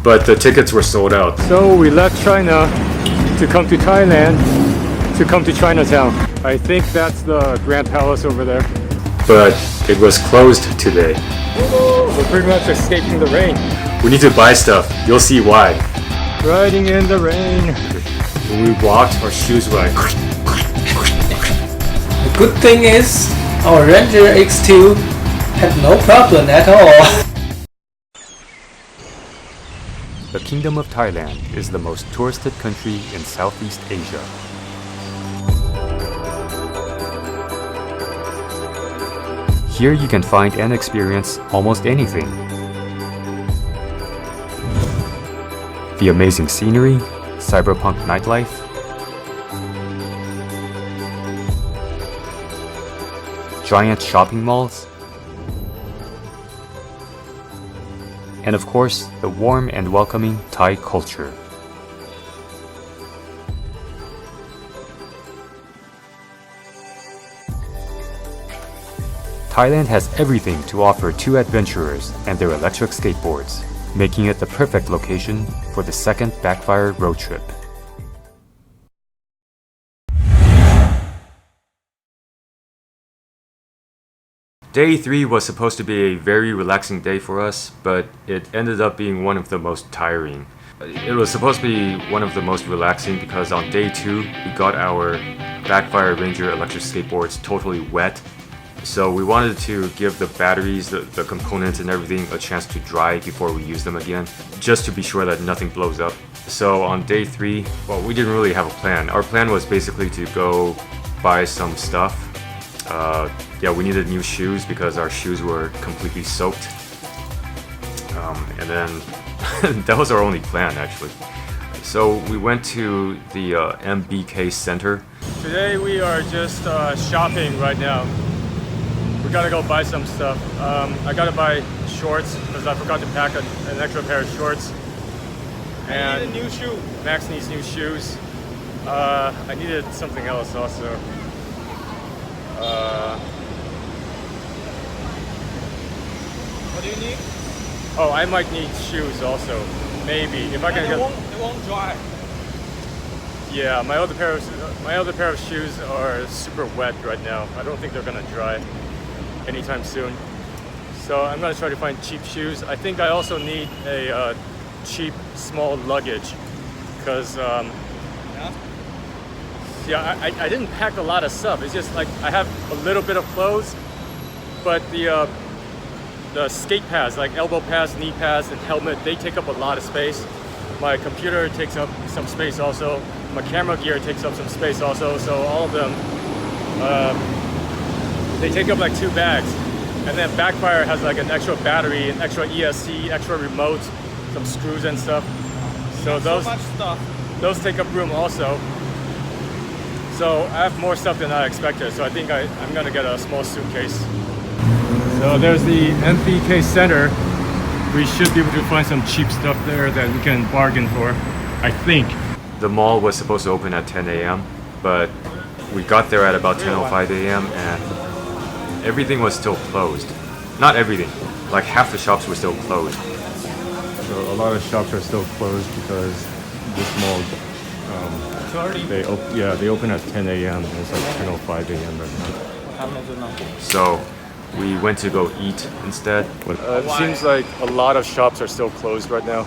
but the tickets were sold out. So we left China to come to Thailand, to come to Chinatown. I think that's the Grand Palace over there. But it was closed today. We're pretty much escaping the rain. We need to buy stuff. You'll see why. Riding in the rain. When we walked, our shoes were like... The good thing is, our Ranger X2 had no problem at all. The Kingdom of Thailand is the most touristed country in Southeast Asia. Here you can find and experience almost anything. The amazing scenery, cyberpunk nightlife, giant shopping malls, and of course, the warm and welcoming Thai culture. Thailand has everything to offer to adventurers and their electric skateboards, making it the perfect location for the second Backfire road trip. Day 3 was supposed to be a very relaxing day for us, but it ended up being one of the most tiring. It was supposed to be one of the most relaxing because on day 2 we got our Backfire Ranger electric skateboards totally wet. So we wanted to give the batteries, the components and everything a chance to dry before we use them again, just to be sure that nothing blows up. So on day 3, well, we didn't really have a plan. Our plan was basically to go buy some stuff. Yeah, we needed new shoes because our shoes were completely soaked. And then that was our only plan actually. So we went to the MBK Center. Today we are just shopping right now. We gotta go buy some stuff. I gotta buy shorts because I forgot to pack an extra pair of shorts. And I need a new shoe. Max needs new shoes. I needed something else also. What do you need? Oh, I might need shoes also. Maybe if I can get. It won't dry. Yeah, my other pair of shoes are super wet right now. I don't think they're gonna dry anytime soon. So I'm gonna try to find cheap shoes. I think I also need a cheap small luggage because yeah, I didn't pack a lot of stuff. It's just like I have a little bit of clothes, but the skate pads, like elbow pads, knee pads, and helmet, they take up a lot of space. My computer takes up some space also. My camera gear takes up some space also. So all of them, they take up like 2 bags. And then Backfire has like an extra battery, an extra ESC, extra remote, some screws and stuff. So those, so much stuff. Those take up room also. So I have more stuff than I expected. So I think I'm gonna get a small suitcase. So there's the MBK Center. We should be able to find some cheap stuff there that we can bargain for, I think. The mall was supposed to open at 10 a.m. but we got there at about 10:05 a.m. and everything was still closed. Not everything, like half the shops were still closed. So a lot of shops are still closed because this mall, they open at 10 a.m. and it's like 10:05 a.m. right now. So we went to go eat instead. It seems like a lot of shops are still closed right now.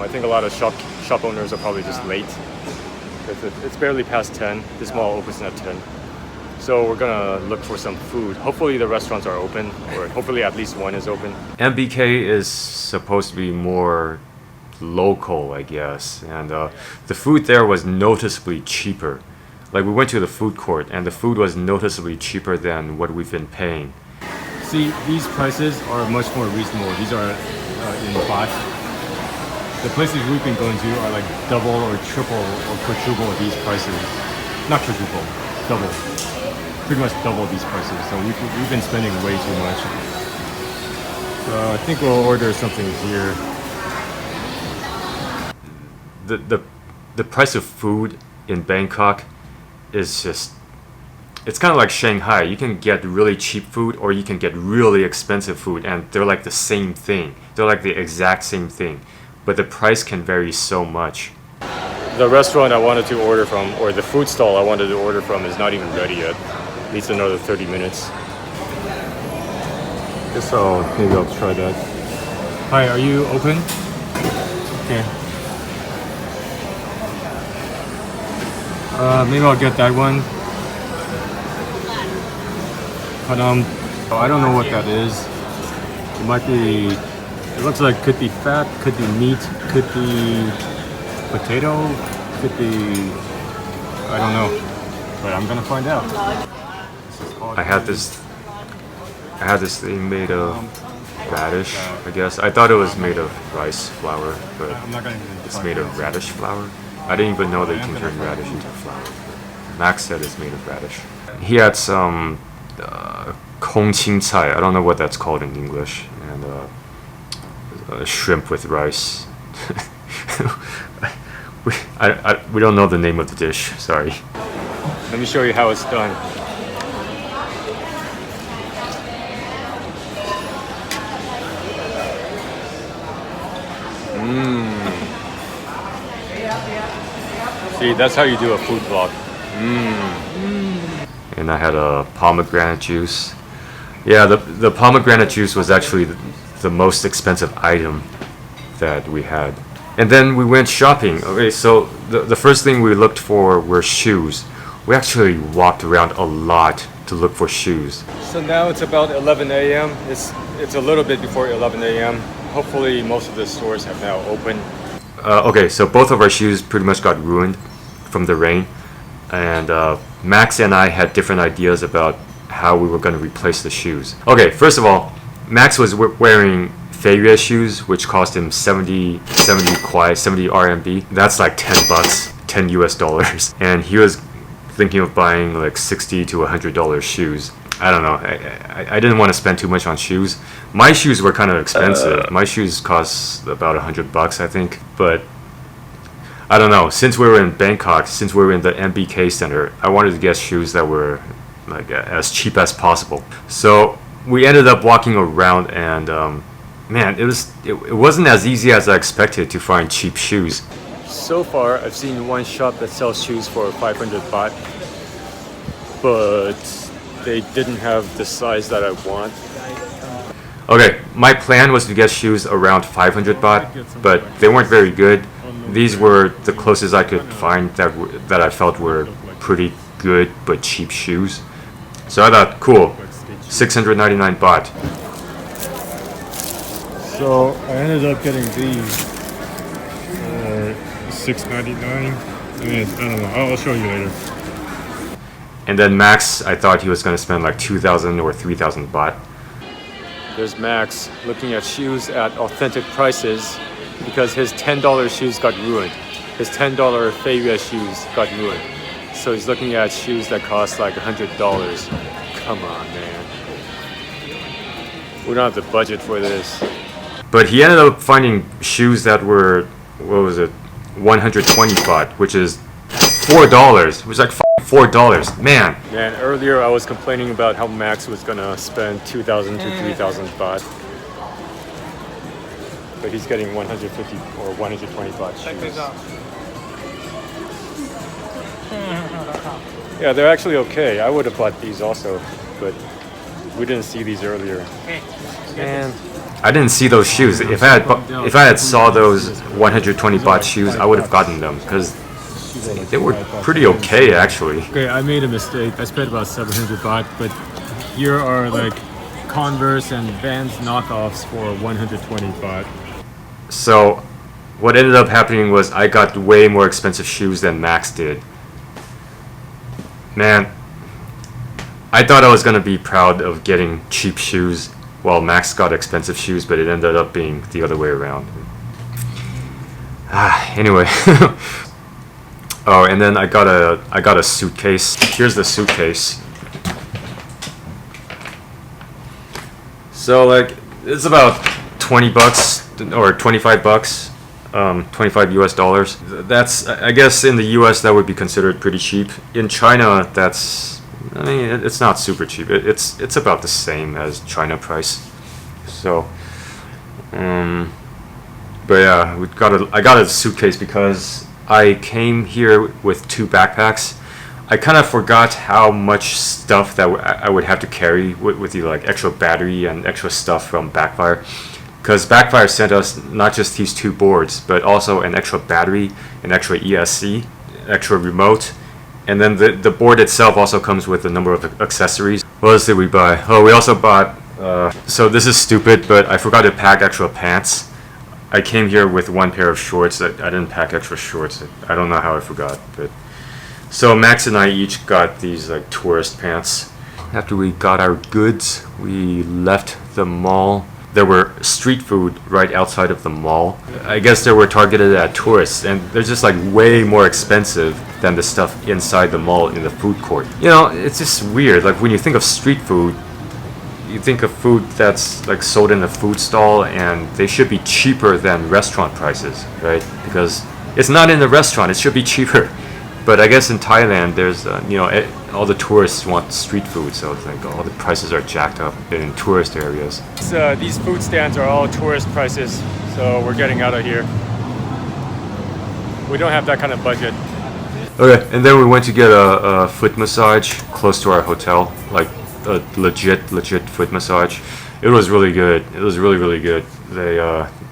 I think a lot of shop owners are probably just late. It's barely past 10. This mall opens at 10. So we're gonna look for some food. Hopefully the restaurants are open, or hopefully at least one is open. MBK is supposed to be more local, I guess. And the food there was noticeably cheaper. Like we went to the food court and the food was noticeably cheaper than what we've been paying. See, these prices are much more reasonable. These are in baht. The places we've been going to are like double or triple or quadruple these prices. Not quadruple, double. Pretty much double these prices. So we've been spending way too much. So I think we'll order something here. The price of food in Bangkok is just, it's kind of like Shanghai. You can get really cheap food or you can get really expensive food and they're like the same thing. They're like the exact same thing. but the price can vary so much. The restaurant I wanted to order from, or the food stall I wanted to order from, is not even ready yet. Needs another 30 minutes. Guess maybe I'll try that. Hi, are you open? Okay. Maybe I'll get that one. But I don't know what that is. It might be. It looks like could be fat, could be meat, could be potato, could be. I don't know. But I'm gonna find out. I had this thing made of radish, I guess. I thought it was made of rice flour, but it's made of radish flour. I didn't even know that you can turn radish into flour. Max said it's made of radish. He had some kong qing cai, I don't know what that's called in English, and shrimp with rice. We don't know the name of the dish, sorry. Let me show you how it's done. See, that's how you do a food vlog. And I had a pomegranate juice. Yeah, the pomegranate juice was actually the most expensive item that we had. And then we went shopping. Okay, so the first thing we looked for were shoes. We actually walked around a lot to look for shoes. So now it's about 11 a.m. It's a little bit before 11 a.m. Hopefully most of the stores have now opened. Okay, so both of our shoes pretty much got ruined from the rain. And Max and I had different ideas about how we were going to replace the shoes. Okay, first of all, Max was wearing Feiyue shoes, which cost him 70 RMB. That's like 10 bucks, 10 US dollars. And he was thinking of buying like $60 to $100 shoes. I don't know. I didn't want to spend too much on shoes. My shoes were kind of expensive. My shoes cost about 100 bucks, I think. But I don't know. Since we were in Bangkok, since we were in the MBK Center, I wanted to get shoes that were like as cheap as possible. So we ended up walking around, and man, it wasn't as easy as I expected to find cheap shoes. So far, I've seen one shop that sells shoes for 500 baht, but they didn't have the size that I want. Okay, my plan was to get shoes around 500 baht, but they weren't very good. These were the closest I could find that I felt were pretty good but cheap shoes. So I thought, cool, 699 baht. So I ended up getting these for 699. And I don't know. I'll show you later. And then Max, I thought he was going to spend like 2,000 or 3,000 baht. There's Max looking at shoes at authentic prices because his $10 shoes got ruined. His $10 Feiyue shoes got ruined. So he's looking at shoes that cost like $100. Come on, man. We don't have the budget for this. But he ended up finding shoes that were, what was it, 120 baht, which is $4. It was like $4. Man, earlier I was complaining about how Max was gonna spend 2,000 to 3,000 baht. But he's getting 150 or 120 baht shoes. Yeah, they're actually okay. I would have bought these also, but we didn't see these earlier. Man, I didn't see those shoes. If I had saw those 120 baht shoes, I would have gotten them because they were pretty okay actually. Okay, I made a mistake. I spent about 700 baht, but here are like Converse and Vans knockoffs for 120 baht. So what ended up happening was I got way more expensive shoes than Max did. Man, I thought I was going to be proud of getting cheap shoes while Max got expensive shoes, but it ended up being the other way around. Anyway. Oh, and then I got a suitcase. Here's the suitcase. So like it's about 20 bucks or 25 bucks, 25 US dollars. That's, I guess in the US that would be considered pretty cheap. In China, that's, I mean, it's not super cheap. It's about the same as China price. So But yeah, I got a suitcase because I came here with 2 backpacks. I kind of forgot how much stuff that I would have to carry with the like extra battery and extra stuff from Backfire. Because Backfire sent us not just these 2 boards, but also an extra battery, an extra ESC, extra remote, and then the board itself also comes with a number of accessories. What else did we buy? Oh, we also bought, so this is stupid, but I forgot to pack extra pants. I came here with 1 pair of shorts. I didn't pack extra shorts. I don't know how I forgot, but... So Max and I each got these like tourist pants. After we got our goods, we left the mall. There were street food right outside of the mall. I guess they were targeted at tourists, and they're just like way more expensive than the stuff inside the mall in the food court. You know, it's just weird. Like when you think of street food, you think of food that's like sold in a food stall, and they should be cheaper than restaurant prices, right? Because it's not in the restaurant, it should be cheaper. But I guess in Thailand, there's, you know, all the tourists want street food, so it's like all the prices are jacked up in tourist areas. These food stands are all tourist prices, so we're getting out of here. We don't have that kind of budget. Okay, and then we went to get a foot massage close to our hotel, like a legit foot massage. It was really good. It was really good.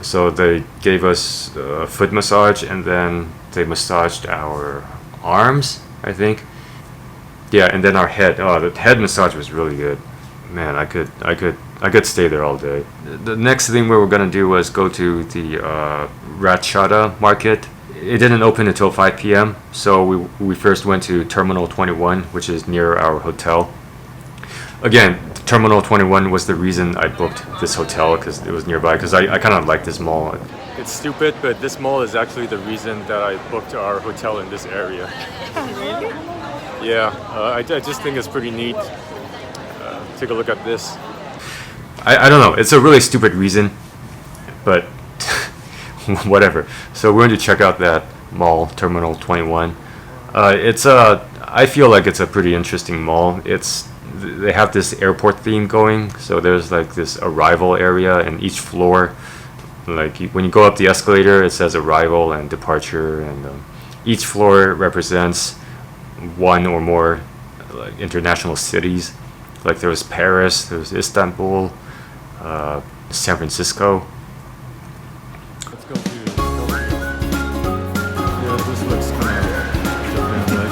So they gave us a foot massage, and then they massaged our arms, I think. Yeah, and then our head. Oh, the head massage was really good. Man, I could stay there all day. The next thing we were gonna do was go to the Ratchada market. It didn't open until 5 p.m. So we first went to Terminal 21, which is near our hotel. Again, Terminal 21 was the reason I booked this hotel, because it was nearby, because I kind of like this mall. It's stupid, but this mall is actually the reason that I booked our hotel in this area. Really? Yeah, I just think it's pretty neat. Take a look at this. I don't know, it's a really stupid reason, but whatever. So we're going to check out that mall, Terminal 21. I feel like it's a pretty interesting mall. They have this airport theme going, so there's like this arrival area in each floor. Like when you go up the escalator, it says arrival and departure, and each floor represents one or more international cities. Like there was Paris, there was Istanbul, San Francisco. Let's go to. Yeah, this looks kind of Japan-like.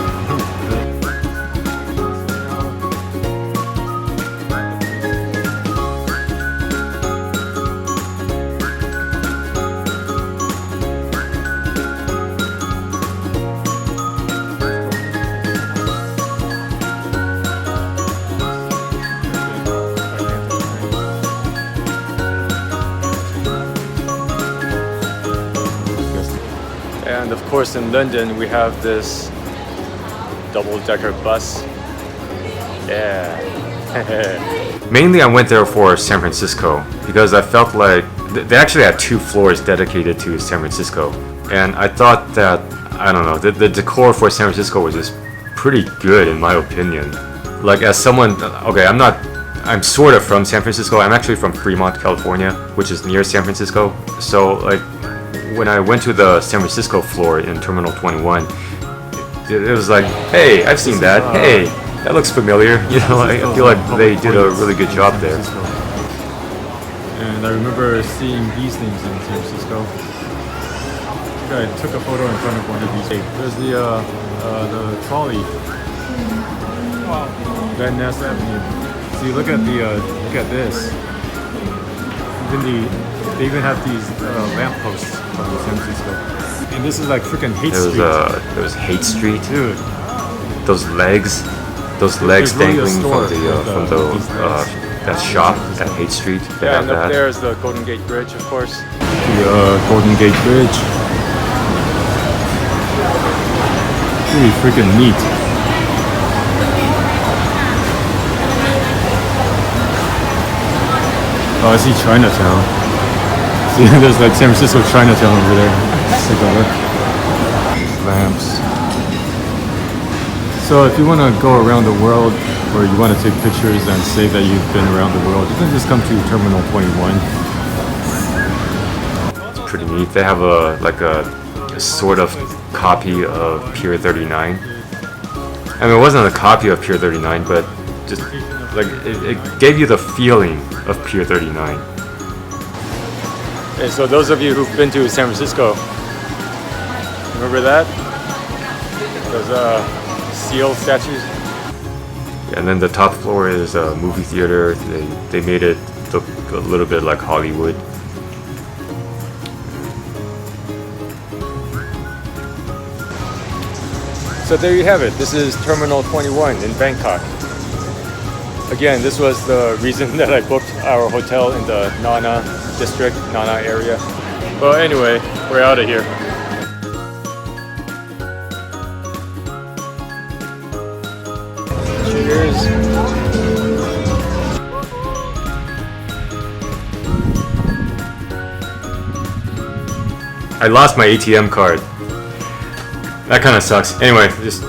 And of course in London we have this double-decker bus. Yeah. Mainly I went there for San Francisco because I felt like they actually had 2 floors dedicated to San Francisco, and I thought that, I don't know, the decor for San Francisco was just pretty good in my opinion. Like as someone, okay, I'm sort of from San Francisco. I'm actually from Fremont, California, which is near San Francisco. So like when I went to the San Francisco floor in Terminal 21, it was like, hey, I've seen that. Hey, that looks familiar. You know, I feel like they did a really good job there. And I remember seeing these things in San Francisco. I think I took a photo in front of one of these. There's the trolley. Van Ness Avenue. See, look at this. They even have these lampposts from San Francisco. And this is like freaking Hate Street. There was Hate Street. Dude. Those legs dangling from that shop at Hate Street. Yeah, and up there is the Golden Gate Bridge, of course. The Golden Gate Bridge. Pretty freaking neat. Oh, I see Chinatown. See, there's like San Francisco Chinatown over there. Let's take a look. Lamps. So if you want to go around the world, or you want to take pictures and say that you've been around the world, you can just come to Terminal 21. pretty neat. They have a sort of copy of Pier 39. I mean, it wasn't a copy of Pier 39, but just like it gave you the feeling of Pier 39. And so those of you who've been to San Francisco, remember that? Those seal statues? And then the top floor is a movie theater. They made it look a little bit like Hollywood. So there you have it. This is Terminal 21 in Bangkok. Again, this was the reason that I booked our hotel in the Nana district, Nana area. Well, anyway, we're out of here. Cheers. I lost my ATM card. That kind of sucks. Anyway, just...